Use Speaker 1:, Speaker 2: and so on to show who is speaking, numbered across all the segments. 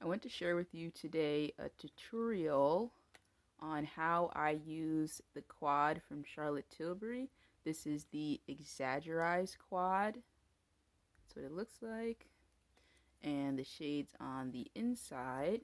Speaker 1: I want to share with you today a tutorial on how I use the quad from Charlotte Tilbury. This is the Exaggereyes quad. That's what it looks like. And the shades on the inside.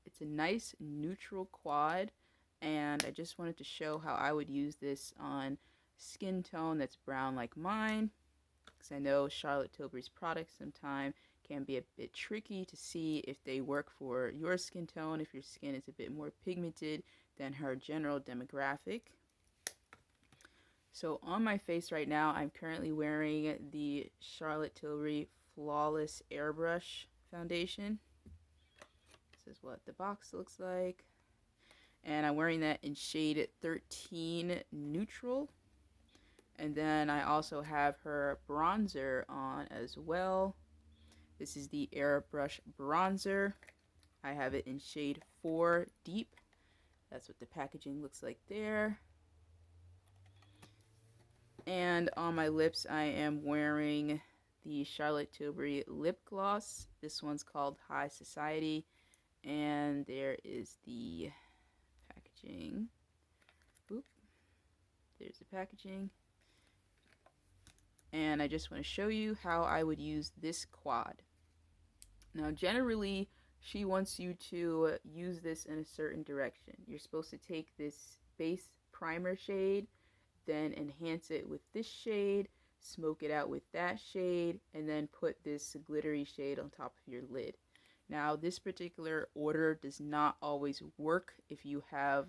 Speaker 1: It's a nice neutral quad, and I just wanted to show how I would use this on skin tone that's brown like mine, because I know Charlotte Tilbury's products sometimes can be a bit tricky to see if they work for your skin tone, if your skin is a bit more pigmented than her general demographic. So on my face right now, I'm currently wearing the Charlotte Tilbury Flawless Airbrush Foundation. This is what the box looks like. And I'm wearing that in shade 13 Neutral. And then I also have her bronzer on as well. This is the Airbrush Bronzer. I have it in shade 4 Deep. That's what the packaging looks like there. And on my lips, I am wearing the Charlotte Tilbury lip gloss. This one's called High Society. And there is the packaging. Oop. There's the packaging. And I just want to show you how I would use this quad. Now, generally, she wants you to use this in a certain direction. You're supposed to take this base primer shade, then enhance it with this shade, smoke it out with that shade, and then put this glittery shade on top of your lid. Now, this particular order does not always work if you have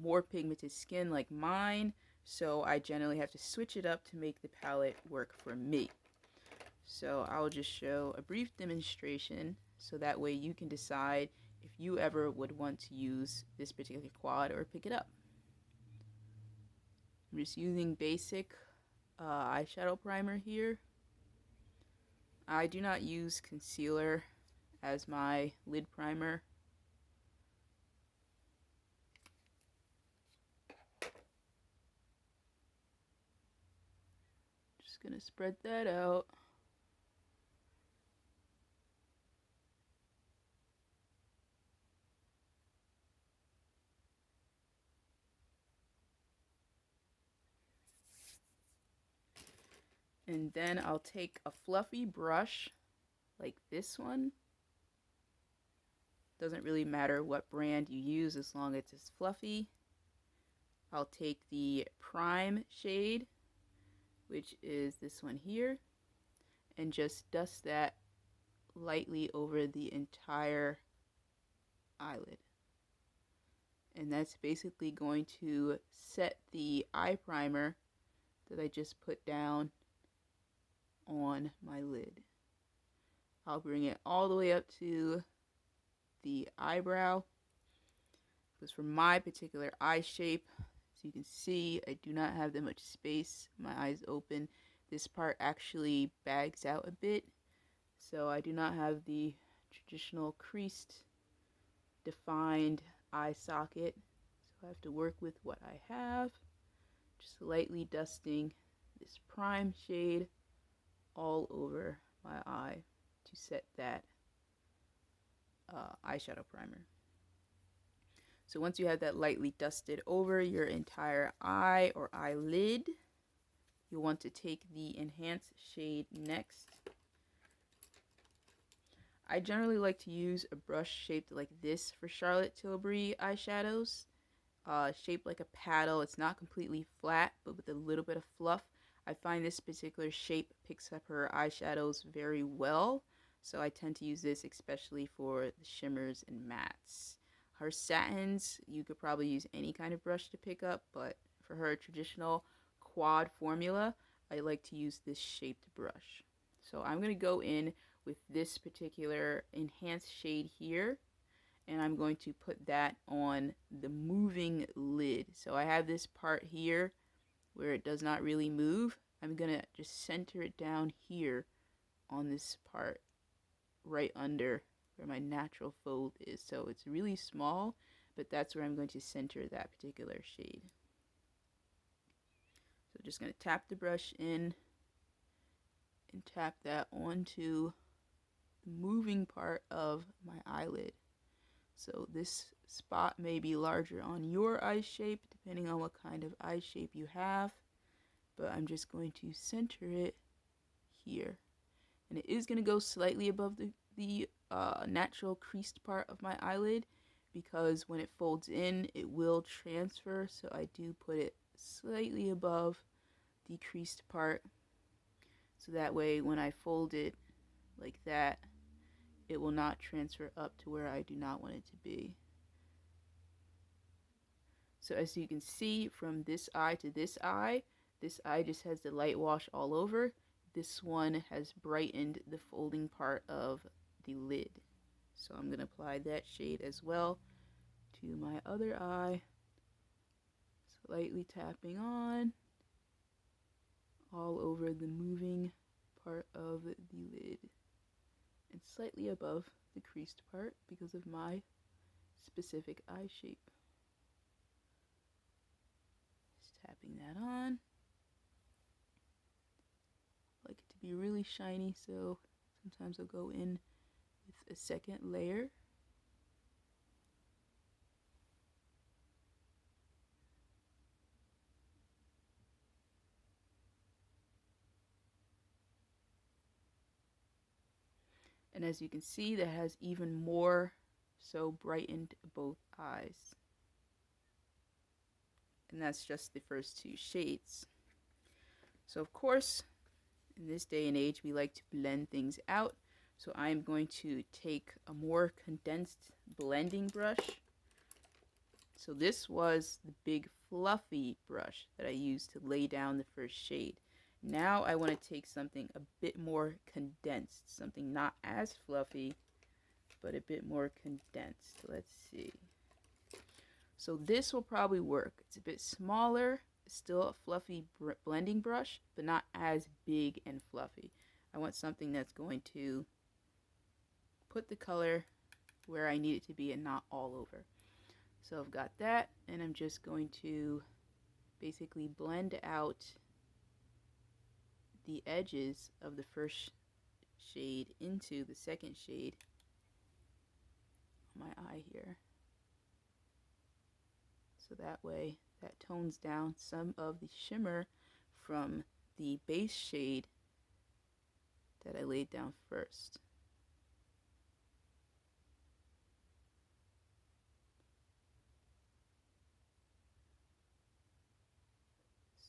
Speaker 1: more pigmented skin like mine, so I generally have to switch it up to make the palette work for me. So I'll just show a brief demonstration so that way you can decide if you ever would want to use this particular quad or pick it up. I'm just using basic eyeshadow primer here. I do not use concealer as my lid primer. Just gonna spread that out. And then I'll take a fluffy brush like this one. Doesn't really matter what brand you use as long as it's fluffy. I'll take the prime shade, which is this one here, and just dust that lightly over the entire eyelid. And that's basically going to set the eye primer that I just put down on my lid. I'll bring it all the way up to the eyebrow, because for my particular eye shape, as you can see, I do not have that much space. My eyes open. This part actually bags out a bit, so I do not have the traditional creased, defined eye socket. So I have to work with what I have, just lightly dusting this prime shade all over my eye to set that eyeshadow primer. So once you have that lightly dusted over your entire eye or eyelid, you'll want to take the enhanced shade next. I generally like to use a brush shaped like this for Charlotte Tilbury eyeshadows. Shaped like a paddle. It's not completely flat, but with a little bit of fluff. I find this particular shape picks up her eyeshadows very well, so I tend to use this especially for the shimmers and mattes. Her satins, you could probably use any kind of brush to pick up, but for her traditional quad formula, I like to use this shaped brush. So I'm going to go in with this particular enhanced shade here, and I'm going to put that on the moving lid. So I have this part here where it does not really move. I'm going to just center it down here on this part right under where my natural fold is. So it's really small, but that's where I'm going to center that particular shade. So just going to tap the brush in and tap that onto the moving part of my eyelid. So this spot may be larger on your eye shape depending on what kind of eye shape you have, but I'm just going to center it here. And it is going to go slightly above the natural creased part of my eyelid, because when it folds in it will transfer, so I do put it slightly above the creased part, so that way when I fold it like that, it will not transfer up to where I do not want it to be. So as you can see, from this eye to this eye just has the light wash all over. This one has brightened the folding part of the lid. So I'm going to apply that shade as well to my other eye, slightly tapping on all over the moving part of the lid and slightly above the creased part because of my specific eye shape. Just tapping that on. I like it to be really shiny, so sometimes I'll go in with a second layer. And as you can see, that has even more so brightened both eyes. And that's just the first two shades. So of course, in this day and age, we like to blend things out. So I'm going to take a more condensed blending brush. So this was the big fluffy brush that I used to lay down the first shade. Now I want to take something a bit more condensed, something not as fluffy, but a bit more condensed. Let's see. So this will probably work. It's a bit smaller, still a fluffy blending brush, but not as big and fluffy. I want something that's going to put the color where I need it to be and not all over. So I've got that, and I'm just going to basically blend out the edges of the first shade into the second shade on my eye here. So that way that tones down some of the shimmer from the base shade that I laid down first.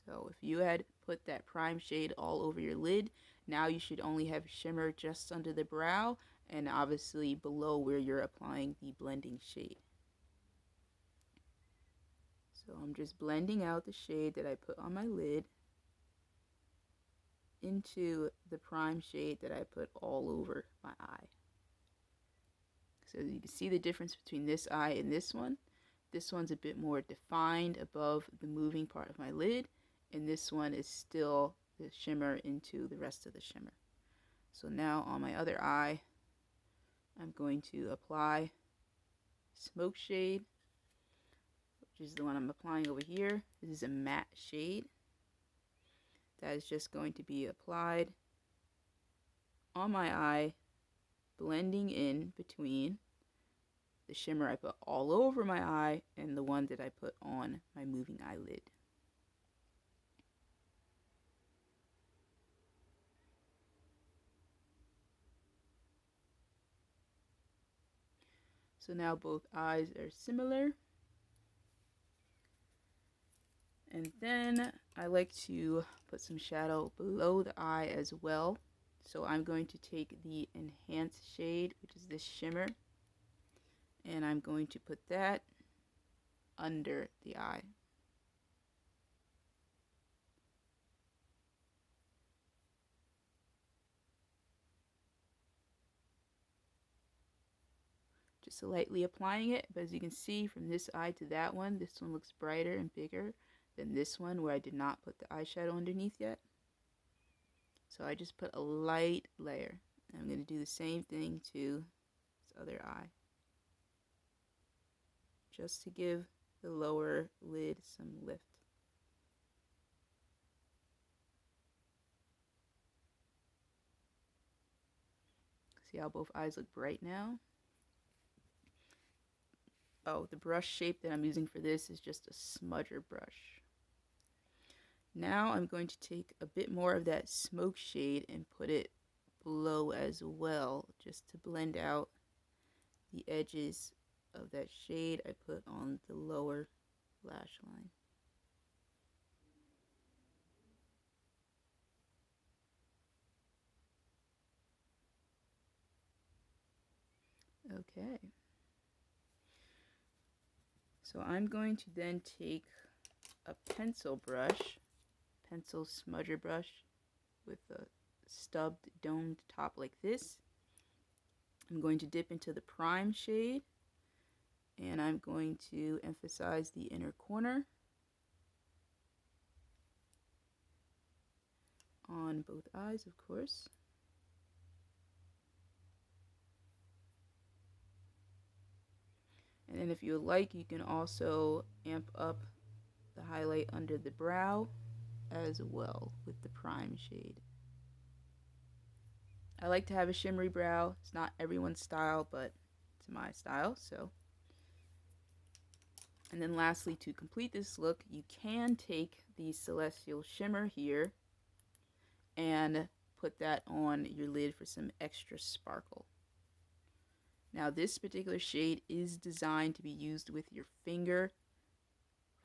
Speaker 1: So if you had put that prime shade all over your lid, now you should only have shimmer just under the brow and obviously below where you're applying the blending shade. So I'm just blending out the shade that I put on my lid into the prime shade that I put all over my eye. So you can see the difference between this eye and this one. This one's a bit more defined above the moving part of my lid, and this one is still the shimmer into the rest of the shimmer. So now on my other eye, I'm going to apply Smoke Shade, which is the one I'm applying over here. This is a matte shade that is just going to be applied on my eye, blending in between the shimmer I put all over my eye and the one that I put on my moving eyelid. So now both eyes are similar. And then I like to put some shadow below the eye as well. So I'm going to take the enhanced shade, which is this shimmer, and I'm going to put that under the eye. Just lightly applying it, but as you can see from this eye to that one, this one looks brighter and bigger than this one where I did not put the eyeshadow underneath yet. So I just put a light layer. I'm going to do the same thing to this other eye, just to give the lower lid some lift. See how both eyes look bright now? Oh, the brush shape that I'm using for this is just a smudger brush. Now I'm going to take a bit more of that smoke shade and put it below as well, just to blend out the edges of that shade I put on the lower lash line. Okay. So I'm going to then take a pencil brush, pencil smudger brush with a stubbed domed top like this. I'm going to dip into the prime shade, and I'm going to emphasize the inner corner on both eyes, of course. And then if you like, you can also amp up the highlight under the brow as well with the prime shade. I like to have a shimmery brow. It's not everyone's style, but it's my style, so. And then lastly, to complete this look, you can take the Celestial Shimmer here and put that on your lid for some extra sparkle. Now this particular shade is designed to be used with your finger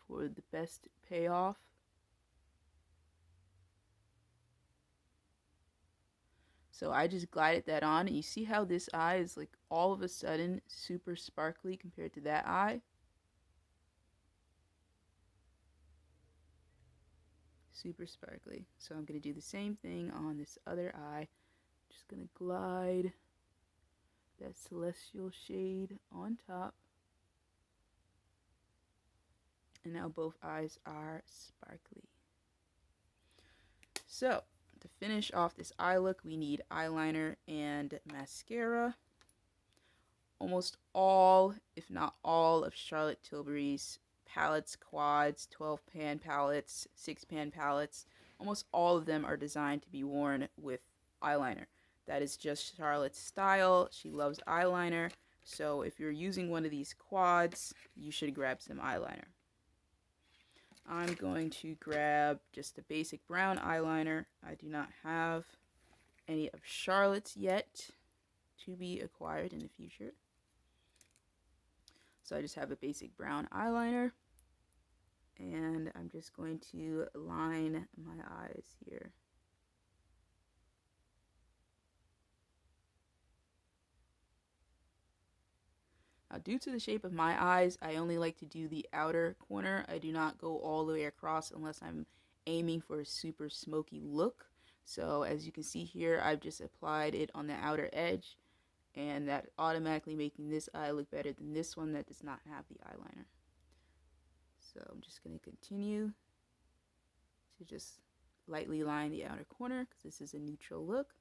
Speaker 1: for the best payoff. So I just glided that on, and you see how this eye is like all of a sudden super sparkly compared to that eye? Super sparkly. So I'm going to do the same thing on this other eye. Just going to glide that Celestial shade on top. And now both eyes are sparkly. So to finish off this eye look, we need eyeliner and mascara. Almost all, if not all, of Charlotte Tilbury's palettes, quads, 12-pan palettes, 6-pan palettes, almost all of them are designed to be worn with eyeliner. That is just Charlotte's style. She loves eyeliner. So if you're using one of these quads, you should grab some eyeliner. I'm going to grab just a basic brown eyeliner. I do not have any of Charlotte's yet, to be acquired in the future. So I just have a basic brown eyeliner, and I'm just going to line my eyes here. Now, due to the shape of my eyes, I only like to do the outer corner. I do not go all the way across unless I'm aiming for a super smoky look. So as you can see here, I've just applied it on the outer edge, and that automatically making this eye look better than this one that does not have the eyeliner. So I'm just going to continue to just lightly line the outer corner because this is a neutral look.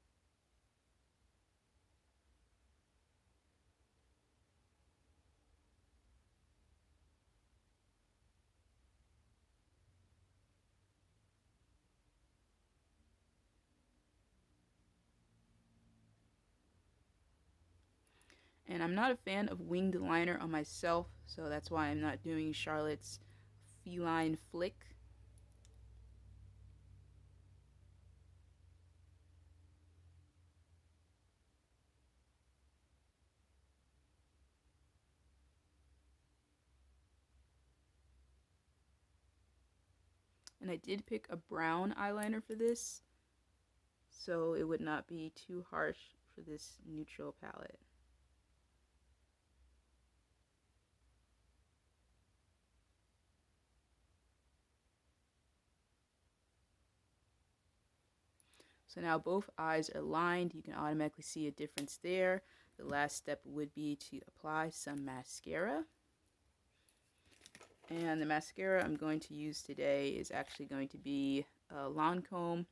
Speaker 1: And I'm not a fan of winged liner on myself, so that's why I'm not doing Charlotte's Feline Flick. And I did pick a brown eyeliner for this, so it would not be too harsh for this neutral palette. So now both eyes are lined. You can automatically see a difference there. The last step would be to apply some mascara. And the mascara I'm going to use today is actually going to be a Lancome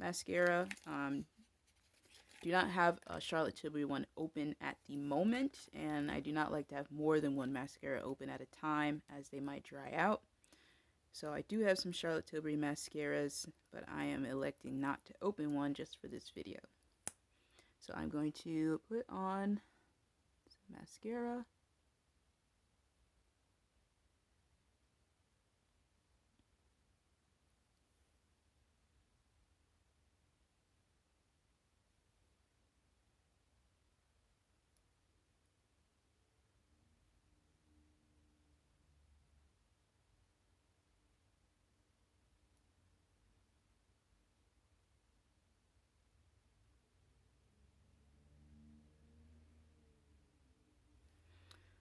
Speaker 1: mascara. Do not have a Charlotte Tilbury one open at the moment, and I do not like to have more than one mascara open at a time as they might dry out. So I do have some Charlotte Tilbury mascaras, but I am electing not to open one just for this video. So I'm going to put on some mascara.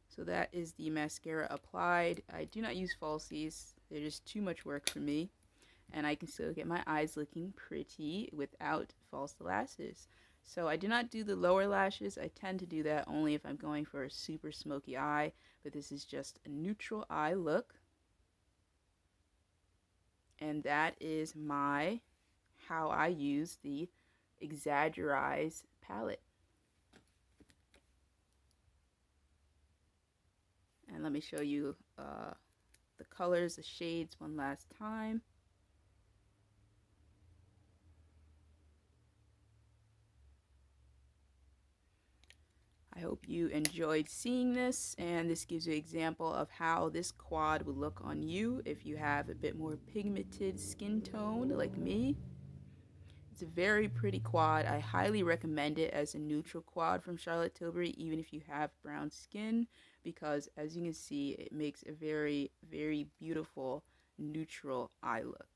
Speaker 1: So that is the mascara applied. I do not use falsies. They're just too much work for me. And I can still get my eyes looking pretty without false lashes. So I do not do the lower lashes. I tend to do that only if I'm going for a super smoky eye. But this is just a neutral eye look. And that is how I use the Exaggereyes palette. And let me show you the colors, the shades one last time. I hope you enjoyed seeing this, and this gives you an example of how this quad would look on you if you have a bit more pigmented skin tone like me. It's a very pretty quad. I highly recommend it as a neutral quad from Charlotte Tilbury, even if you have brown skin, because as you can see, it makes a very, very beautiful neutral eye look.